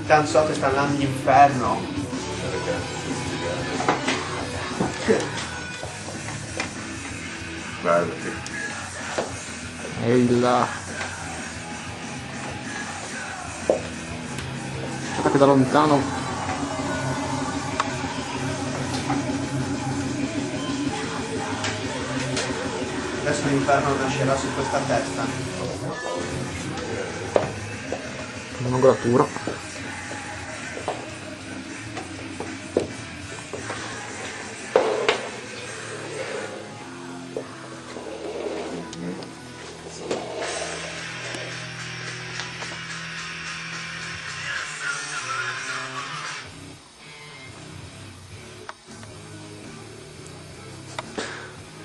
Tanto so che sta andando all'inferno. Guardati. Ehi là. Guardate da lontano. Adesso l'inferno nascerà su questa testa. Un'angolatura.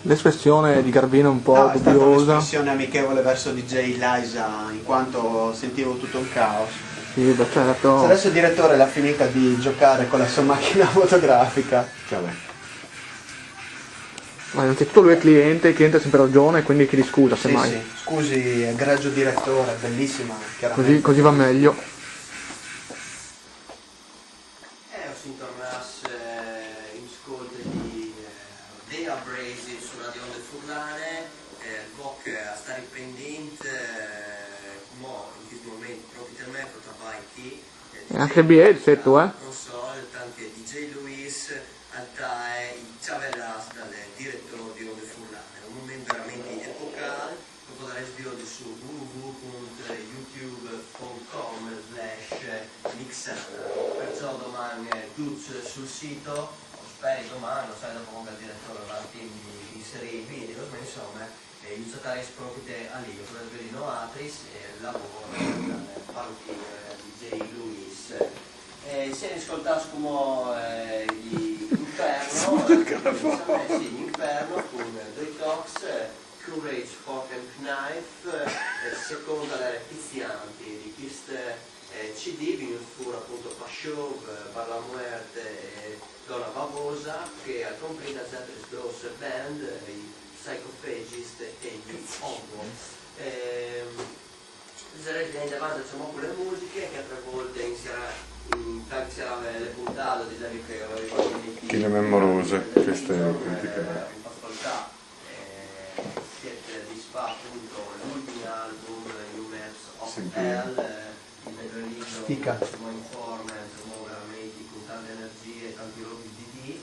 L'espressione di Garvino è un po' No, è stata dubbiosa. un'espressione amichevole verso DJ Liza, in quanto sentivo tutto un caos. Sì, beh, certo. Se adesso il direttore l'ha finita di giocare con la sua macchina fotografica. Vabbè. Ma innanzitutto lui è cliente, il cliente ha sempre ragione, quindi chiedi scusa Sì, semmai. sì. Scusi, egregio direttore, bellissima, chiaramente. Così va meglio. Si tornasse in ascolto di The Abrasive su Radio Onde Furlane, Boc a stare pendente, mo in questo momento proprio per me, per travai E anche BA il setto, non so, anche DJ Luis, Altae, il Ciavellas dal direttore di Onde Furlane, un momento veramente epocale, lo potrai sviare su www.youtube.com/mixana, perciò domani tutto sul sito, spero domani, non sai dopo come il direttore va a inserire i video, ma insomma, io giocare proprio a lì, per vedere Noatris e lavoro nel parrucchiere DJ Luis. Se ne ascoltasse come l'inferno, l'inferno con due talks, Courage, Fork and Knife, secondo le repetizianti di questo CD, venuto fuori appunto Pashov, Barla Muerte e Donna Bavosa, che accompagna Zetris Dos Band, i Psychophagist e gli Ongo. Sarei davanti a con le musiche che altre volte inizierà le puntate di David che Che le memorose, queste critiche. in ascoltare siete disfatto l'ultimo album New Maps of Hell, il Bedreligion, Informant, veramente con tante energie, tanti robi di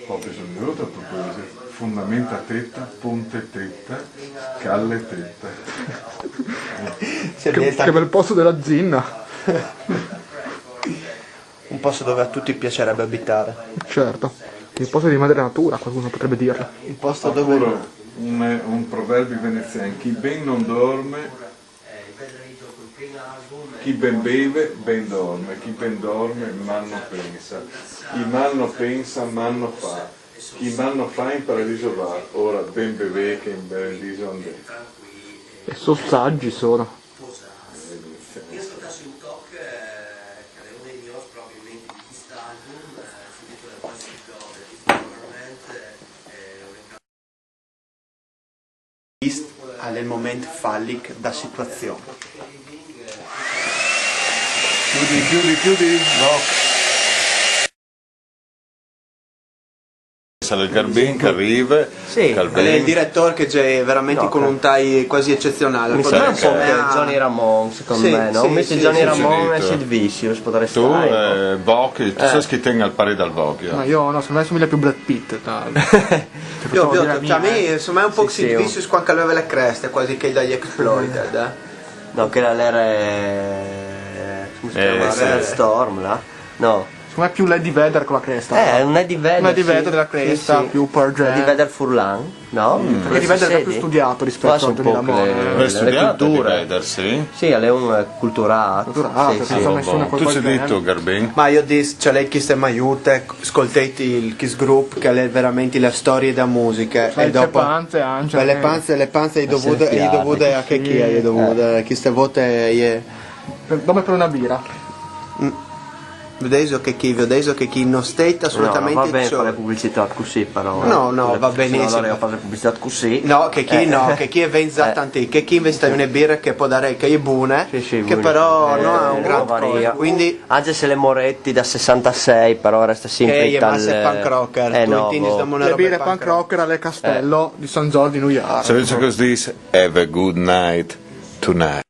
Ho preso il minuto a proposito. Fondamenta tetta, ponte tetta, calle tetta. Che bel posto della zinna. Un posto dove a tutti piacerebbe abitare. Certo. Il posto di madre natura, qualcuno potrebbe dirlo. Il posto dove... Oppure un proverbio veneziano: chi ben non dorme, chi ben beve, ben dorme, chi ben dorme, mal non pensa. Chi mal non pensa, mal non fa. Chi mal non fa in paradiso va, ora ben beve che in paradiso andè. E so saggi sono. Io ascoltassi un talk che è uno dei miei probabilmente di quest'album, sul titolo del Plastic God, ha nel momento phallic da situazione. Chiudi, no. Sale il Garbin che arriva, Sì, è il direttore che è veramente con un tie quasi eccezionale. Mi sembra un po' come Johnny Ramone, secondo me, no? Metti Johnny Ramone e Sid Vicious, potresti tu stare. Boc, tu sai che tenga al pari dal Vogue. Ma io no, secondo me somiglia più Brad Pitt. Cioè, a me insomma è un po' Sid Vicious quando aveva le creste, quasi che dagli Exploited. No, che era come si chiama? Red Storm, là? No. Secondo me è più Lady Vedder con la cresta. Un Eddie Vedder. Un Eddie Vedder della cresta, più Pearl Jam. Eddie Vedder Furlan, no? Perché Eddie Vedder è più studiato rispetto a Johnny Ramone. Le culture. Sì, è un culturato. Tu ci hai detto Garbin? Ma io dico, cioè lei chi se mi aiuta, ascoltate il Kiss Group che è veramente la storia della musica. E dopo panze anche. Le panze gli dovute a che chi è dovute, chi ste vote Dove per una birra? vedevo che chi non state assolutamente no, va bene ciò. fare pubblicità così però. No, va benissimo. Allora io fare pubblicità così. No, che chi è venza tanti, che chi investe una birra che può dare che è buone, Sì, che buone. però non ha un gran varia. cosa. Quindi Anche se le Moretti da 66 però resta sempre che è masse punk rocker, tu no, intendi stiamo una Le roba birre punk rocker alle Castello di San Giorgio di New York. So it's because this have a good night tonight.